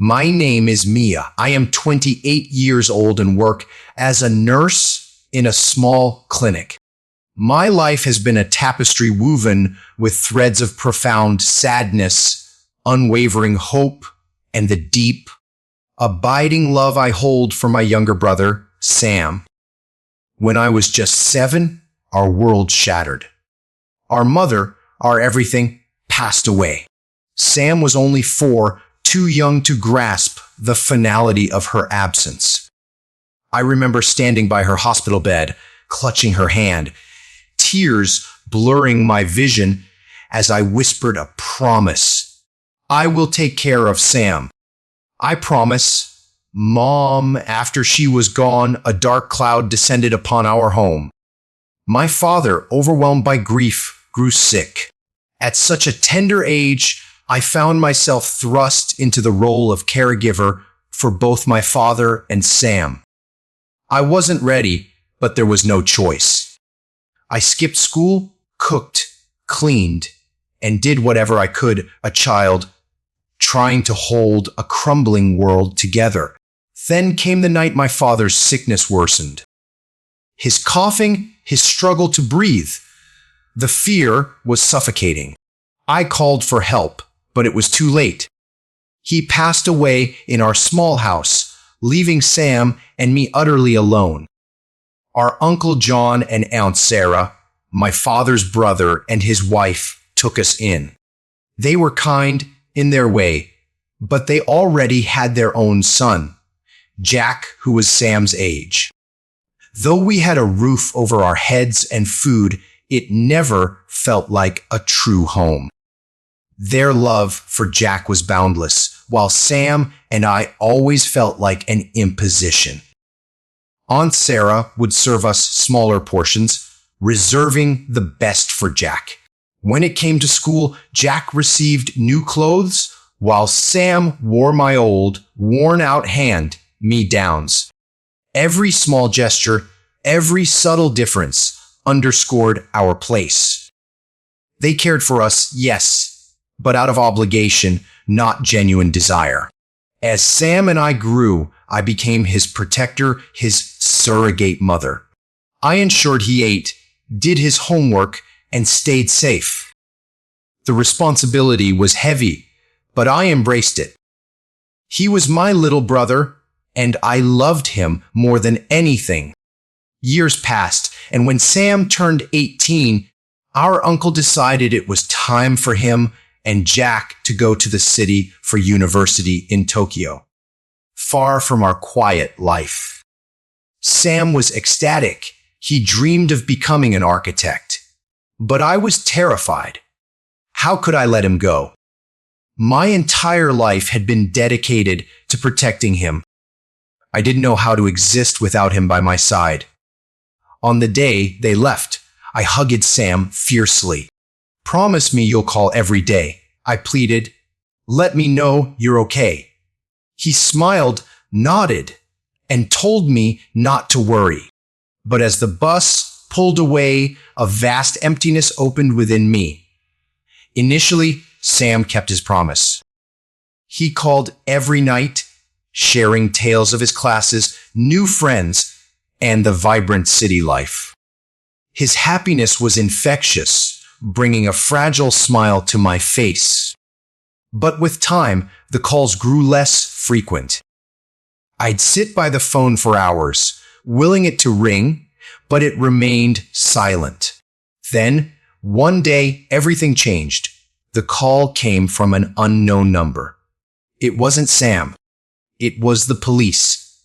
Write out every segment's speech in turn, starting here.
My name is Mia. I am 28 years old and work as a nurse in a small clinic. My life has been a tapestry woven with threads of profound sadness, unwavering hope, and the deep, abiding love I hold for my younger brother, Sam. When I was just 7, our world shattered. Our mother, our everything, passed away. Sam was only 4, too young to grasp the finality of her absence. I remember standing by her hospital bed, clutching her hand, tears blurring my vision as I whispered a promise. I will take care of Sam. I promise. Mom, after she was gone, a dark cloud descended upon our home. My father, overwhelmed by grief, grew sick. At such a tender age, I found myself thrust into the role of caregiver for both my father and Sam. I wasn't ready, but there was no choice. I skipped school, cooked, cleaned, and did whatever I could, a child, trying to hold a crumbling world together. Then came the night my father's sickness worsened. His coughing, his struggle to breathe. The fear was suffocating. I called for help, but it was too late. He passed away in our small house, leaving Sam and me utterly alone. Our Uncle John and Aunt Sarah, my father's brother and his wife, took us in. They were kind in their way, but they already had their own son, Jack, who was Sam's age. Though we had a roof over our heads and food, it never felt like a true home. Their love for Jack was boundless, while Sam and I always felt like an imposition. Aunt Sarah would serve us smaller portions, reserving the best for Jack. When it came to school, Jack received new clothes, while Sam wore my old, worn-out hand-me-downs. Every small gesture, every subtle difference underscored our place. They cared for us, yes, but out of obligation, not genuine desire. As Sam and I grew, I became his protector, his surrogate mother. I ensured he ate, did his homework, and stayed safe. The responsibility was heavy, but I embraced it. He was my little brother, and I loved him more than anything. Years passed, and when Sam turned 18, our uncle decided it was time for him and Jack to go to the city for university in Tokyo, far from our quiet life. Sam was ecstatic. He dreamed of becoming an architect. But I was terrified. How could I let him go? My entire life had been dedicated to protecting him. I didn't know how to exist without him by my side. On the day they left, I hugged Sam fiercely. Promise me you'll call every day, I pleaded. Let me know you're okay. He smiled, nodded, and told me not to worry. But as the bus pulled away, a vast emptiness opened within me. Initially, Sam kept his promise. He called every night, sharing tales of his classes, new friends, and the vibrant city life. His happiness was infectious, bringing a fragile smile to my face. But with time, the calls grew less frequent. I'd sit by the phone for hours, willing it to ring, but it remained silent. Then, one day, everything changed. The call came from an unknown number. It wasn't Sam. It was the police.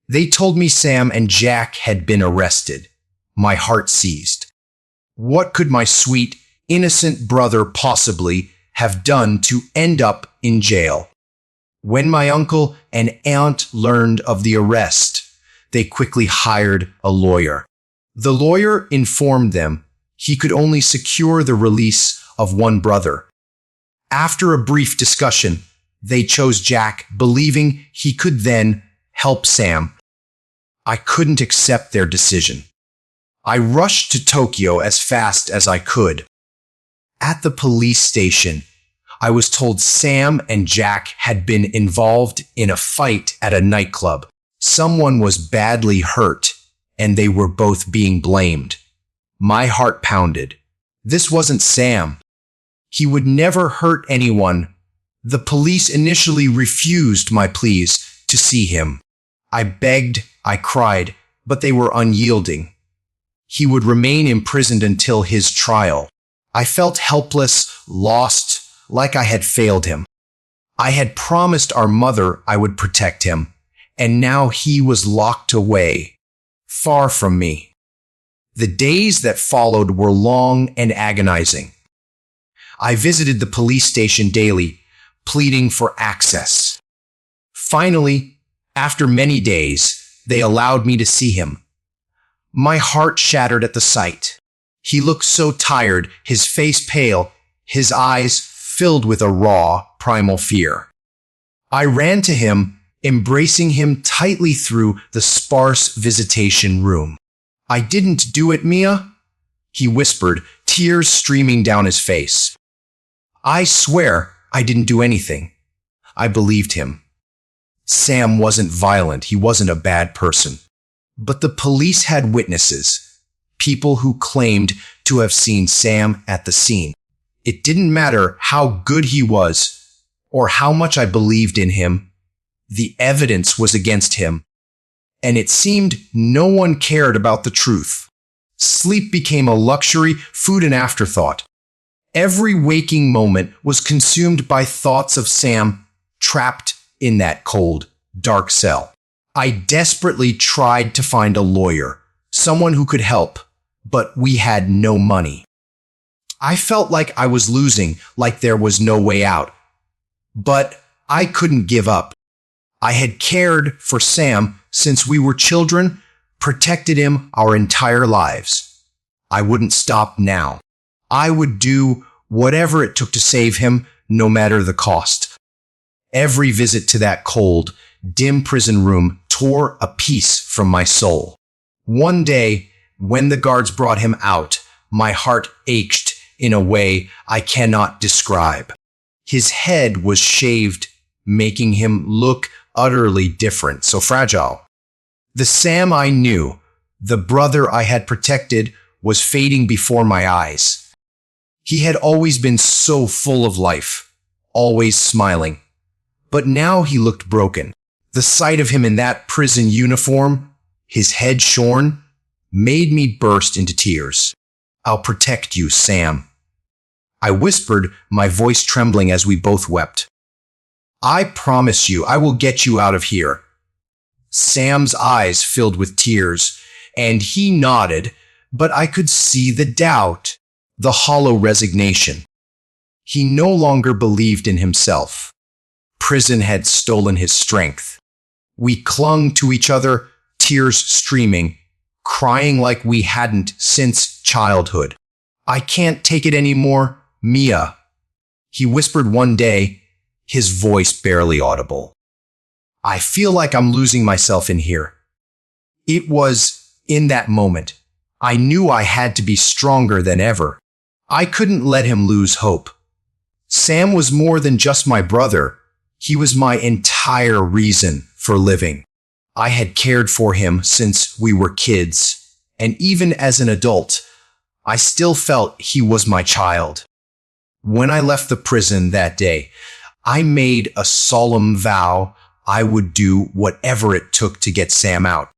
They told me Sam and Jack had been arrested. My heart seized. What could my sweet, innocent brother possibly have done to end up in jail? When my uncle and aunt learned of the arrest, they quickly hired a lawyer. The lawyer informed them he could only secure the release of one brother. After a brief discussion, they chose Jack, believing he could then help Sam. I couldn't accept their decision. I rushed to Tokyo as fast as I could. At the police station, I was told Sam and Jack had been involved in a fight at a nightclub. Someone was badly hurt, and they were both being blamed. My heart pounded. This wasn't Sam. He would never hurt anyone. The police initially refused my pleas to see him. I begged, I cried, but they were unyielding. He would remain imprisoned until his trial. I felt helpless, lost, like I had failed him. I had promised our mother I would protect him, and now he was locked away, far from me. The days that followed were long and agonizing. I visited the police station daily, pleading for access. Finally, after many days, they allowed me to see him. My heart shattered at the sight. He looked so tired, his face pale, his eyes filled with a raw, primal fear. I ran to him, embracing him tightly through the sparse visitation room. "I didn't do it, Mia," he whispered, tears streaming down his face. "I swear I didn't do anything." I believed him. Sam wasn't violent, he wasn't a bad person. But the police had witnesses, people who claimed to have seen Sam at the scene. It didn't matter how good he was or how much I believed in him. The evidence was against him, and it seemed no one cared about the truth. Sleep became a luxury, food an afterthought. Every waking moment was consumed by thoughts of Sam trapped in that cold, dark cell. I desperately tried to find a lawyer, someone who could help, but we had no money. I felt like I was losing, like there was no way out. But I couldn't give up. I had cared for Sam since we were children, protected him our entire lives. I wouldn't stop now. I would do whatever it took to save him, no matter the cost. Every visit to that cold, dim prison room tore a piece from my soul. One day, when the guards brought him out, my heart ached in a way I cannot describe. His head was shaved, making him look utterly different, so fragile. The Sam I knew, the brother I had protected, was fading before my eyes. He had always been so full of life, always smiling. But now he looked broken. The sight of him in that prison uniform, his head shorn, made me burst into tears. "I'll protect you, Sam," I whispered, my voice trembling as we both wept. "I promise you, I will get you out of here." Sam's eyes filled with tears, and he nodded, but I could see the doubt, the hollow resignation. He no longer believed in himself. Prison had stolen his strength. We clung to each other, tears streaming, crying like we hadn't since childhood. "I can't take it anymore, Mia," he whispered one day, his voice barely audible. "I feel like I'm losing myself in here." It was in that moment I knew I had to be stronger than ever. I couldn't let him lose hope. Sam was more than just my brother. He was my entire reason for living. I had cared for him since we were kids, and even as an adult, I still felt he was my child. When I left the prison that day, I made a solemn vow I would do whatever it took to get Sam out.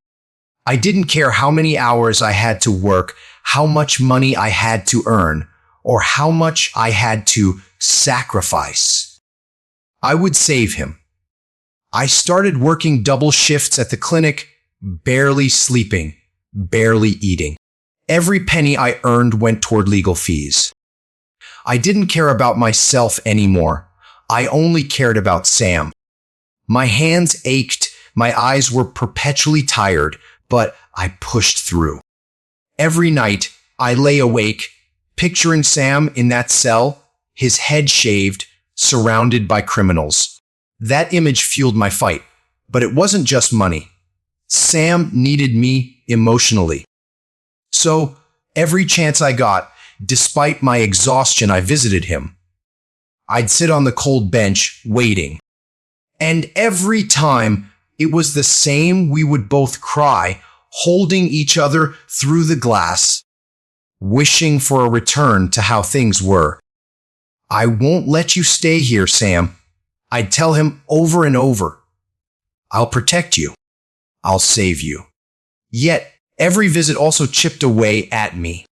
I didn't care how many hours I had to work, how much money I had to earn, or how much I had to sacrifice. I would save him. I started working double shifts at the clinic, barely sleeping, barely eating. Every penny I earned went toward legal fees. I didn't care about myself anymore. I only cared about Sam. My hands ached, my eyes were perpetually tired, but I pushed through. Every night, I lay awake, picturing Sam in that cell, his head shaved, surrounded by criminals. That image fueled my fight, but it wasn't just money. Sam needed me emotionally. So, every chance I got, despite my exhaustion, I visited him. I'd sit on the cold bench, waiting. And every time, it was the same. We would both cry, holding each other through the glass, wishing for a return to how things were. "I won't let you stay here, Sam," I'd tell him over and over. "I'll protect you. I'll save you." Yet, every visit also chipped away at me.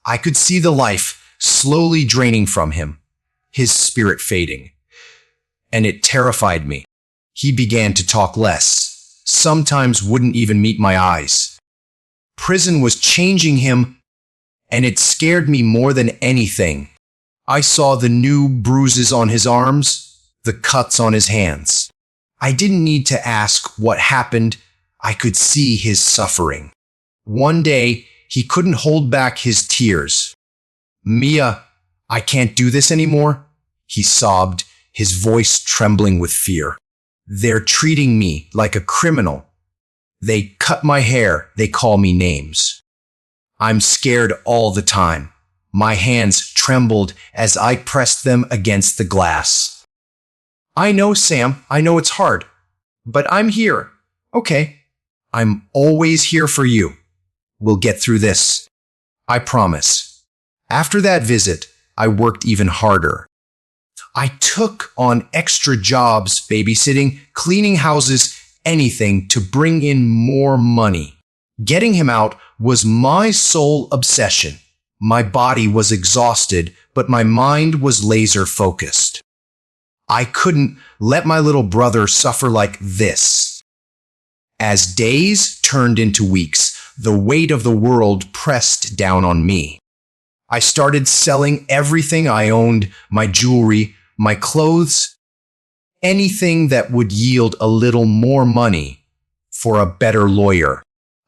I could see the life slowly draining from him, his spirit fading. And it terrified me. He began to talk less, sometimes wouldn't even meet my eyes. Prison was changing him, and it scared me more than anything. I saw the new bruises on his arms, the cuts on his hands. I didn't need to ask what happened. I could see his suffering. One day, he couldn't hold back his tears. "Mia, I can't do this anymore," he sobbed, his voice trembling with fear. "They're treating me like a criminal. They cut my hair, they call me names. I'm scared all the time." My hands trembled as I pressed them against the glass. "I know, Sam, I know it's hard, but I'm here, okay? I'm always here for you. We'll get through this. I promise." After that visit, I worked even harder. I took on extra jobs, babysitting, cleaning houses, anything to bring in more money. Getting him out was my sole obsession. My body was exhausted, but my mind was laser focused. I couldn't let my little brother suffer like this. As days turned into weeks, the weight of the world pressed down on me. I started selling everything I owned, my jewelry, my clothes, anything that would yield a little more money for a better lawyer.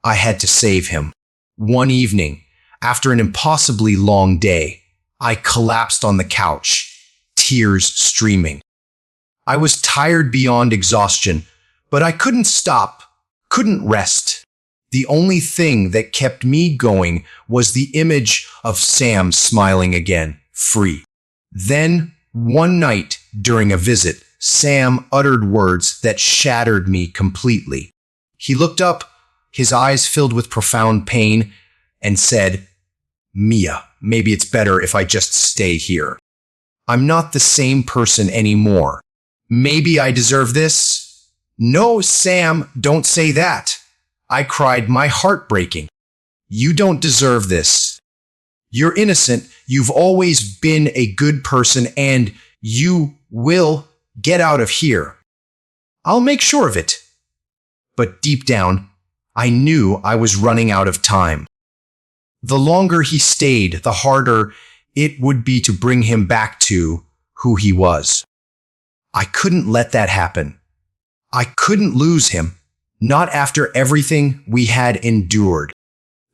I had to save him. One evening, after an impossibly long day, I collapsed on the couch, tears streaming. I was tired beyond exhaustion, but I couldn't stop, couldn't rest. The only thing that kept me going was the image of Sam smiling again, free. Then, one night during a visit, Sam uttered words that shattered me completely. He looked up, his eyes filled with profound pain, and said, "Mia, maybe it's better if I just stay here. I'm not the same person anymore. Maybe I deserve this." "No, Sam, don't say that," I cried, my heart breaking. "You don't deserve this. You're innocent, you've always been a good person, and you will get out of here. I'll make sure of it." But deep down, I knew I was running out of time. The longer he stayed, the harder it would be to bring him back to who he was. I couldn't let that happen. I couldn't lose him, not after everything we had endured.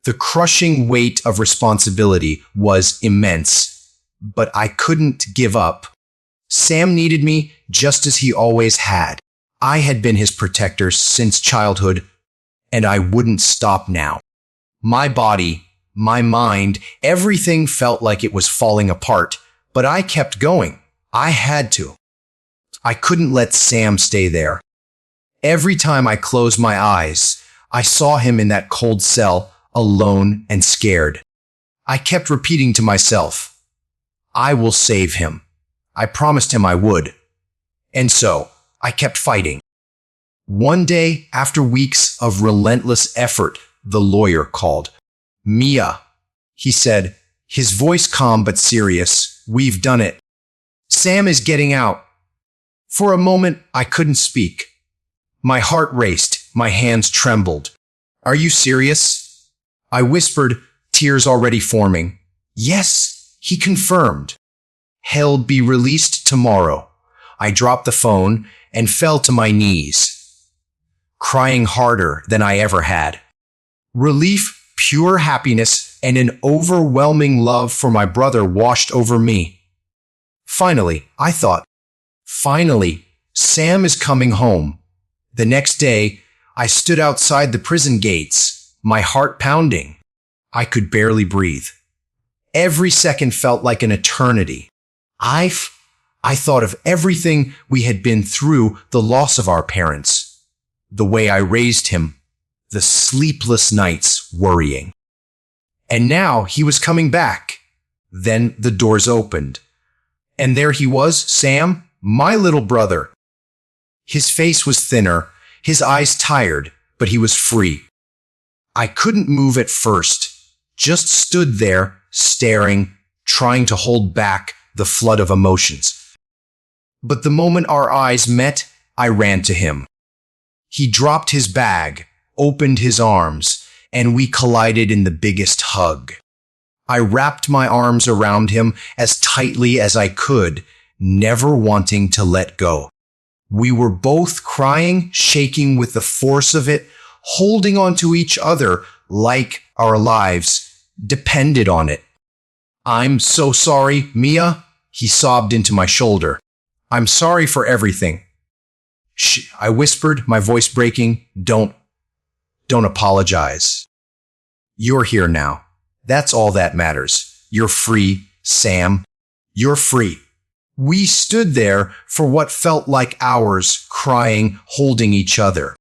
The crushing weight of responsibility was immense, but I couldn't give up. Sam needed me just as he always had. I had been his protector since childhood, and I wouldn't stop now. My body, my mind, everything felt like it was falling apart, but I kept going. I had to. I couldn't let Sam stay there. Every time I closed my eyes, I saw him in that cold cell, alone and scared. I kept repeating to myself, "I will save him." I promised him I would. And so, I kept fighting. One day, after weeks of relentless effort, the lawyer called. "Mia," he said, his voice calm but serious, "we've done it. Sam is getting out." For a moment, I couldn't speak. My heart raced, my hands trembled. "Are you serious?" I whispered, tears already forming. "Yes," he confirmed. "He'll be released tomorrow." I dropped the phone and fell to my knees, crying harder than I ever had. Relief, pure happiness, and an overwhelming love for my brother washed over me. Finally, I thought, finally, Sam is coming home. The next day, I stood outside the prison gates, my heart pounding. I could barely breathe. Every second felt like an eternity. I I thought of everything we had been through, the loss of our parents, the way I raised him, the sleepless nights worrying. And now he was coming back. Then the doors opened. And there he was, Sam, my little brother. His face was thinner, his eyes tired, but he was free. I couldn't move at first, just stood there, staring, trying to hold back the flood of emotions. But the moment our eyes met, I ran to him. He dropped his bag, opened his arms, and we collided in the biggest hug. I wrapped my arms around him as tightly as I could, never wanting to let go. We were both crying, shaking with the force of it, holding on to each other like our lives depended on it. "I'm so sorry, Mia," he sobbed into my shoulder. "I'm sorry for everything." "Shh," I whispered, my voice breaking. Don't apologize. You're here now. That's all that matters. You're free, Sam. You're free." We stood there for what felt like hours, crying, holding each other.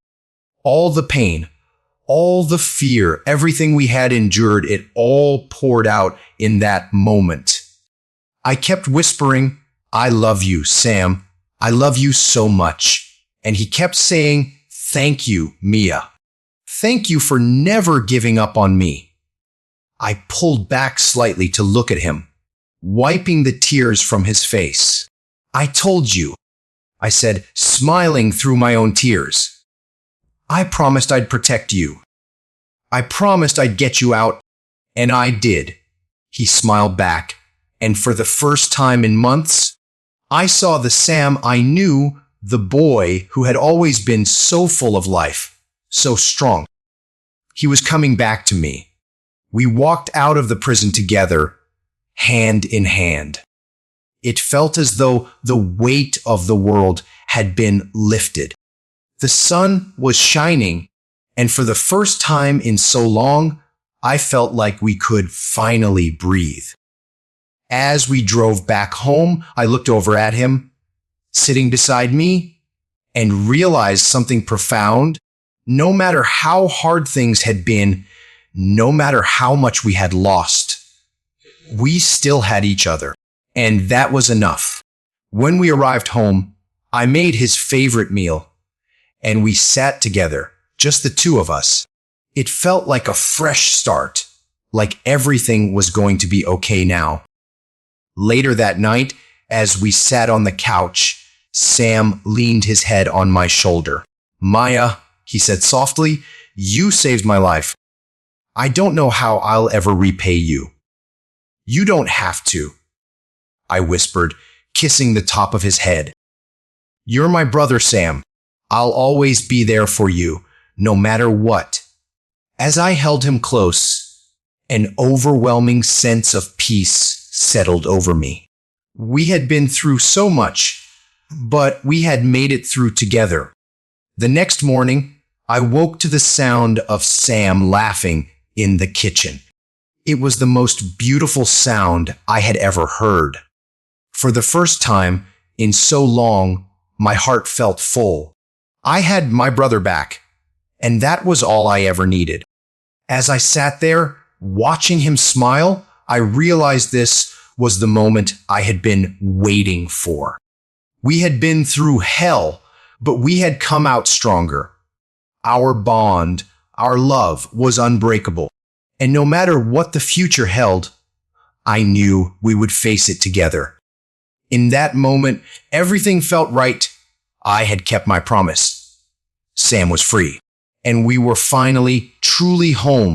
All the pain, all the fear, everything we had endured, it all poured out in that moment. I kept whispering, "I love you, Sam. I love you so much." And he kept saying, "Thank you, Mia. Thank you for never giving up on me." I pulled back slightly to look at him, wiping the tears from his face. "I told you," I said, smiling through my own tears. "I promised I'd protect you. I promised I'd get you out, and I did." He smiled back, and for the first time in months, I saw the Sam I knew, the boy who had always been so full of life, so strong. He was coming back to me. We walked out of the prison together, hand in hand. It felt as though the weight of the world had been lifted. The sun was shining, and for the first time in so long, I felt like we could finally breathe. As we drove back home, I looked over at him, sitting beside me, and realized something profound. No matter how hard things had been, no matter how much we had lost, we still had each other, and that was enough. When we arrived home, I made his favorite meal, and we sat together, just the two of us. It felt like a fresh start, like everything was going to be okay now. Later that night, as we sat on the couch, Sam leaned his head on my shoulder. "Maya," he said softly, "you saved my life. I don't know how I'll ever repay you." "You don't have to," I whispered, kissing the top of his head. "You're my brother, Sam. I'll always be there for you, no matter what." As I held him close, an overwhelming sense of peace settled over me. We had been through so much, but we had made it through together. The next morning, I woke to the sound of Sam laughing in the kitchen. It was the most beautiful sound I had ever heard. For the first time in so long, my heart felt full. I had my brother back, and that was all I ever needed. As I sat there, watching him smile, I realized this was the moment I had been waiting for. We had been through hell, but we had come out stronger. Our bond, our love was unbreakable. And no matter what the future held, I knew we would face it together. In that moment, everything felt right. I had kept my promise. Sam was free, and we were finally truly home.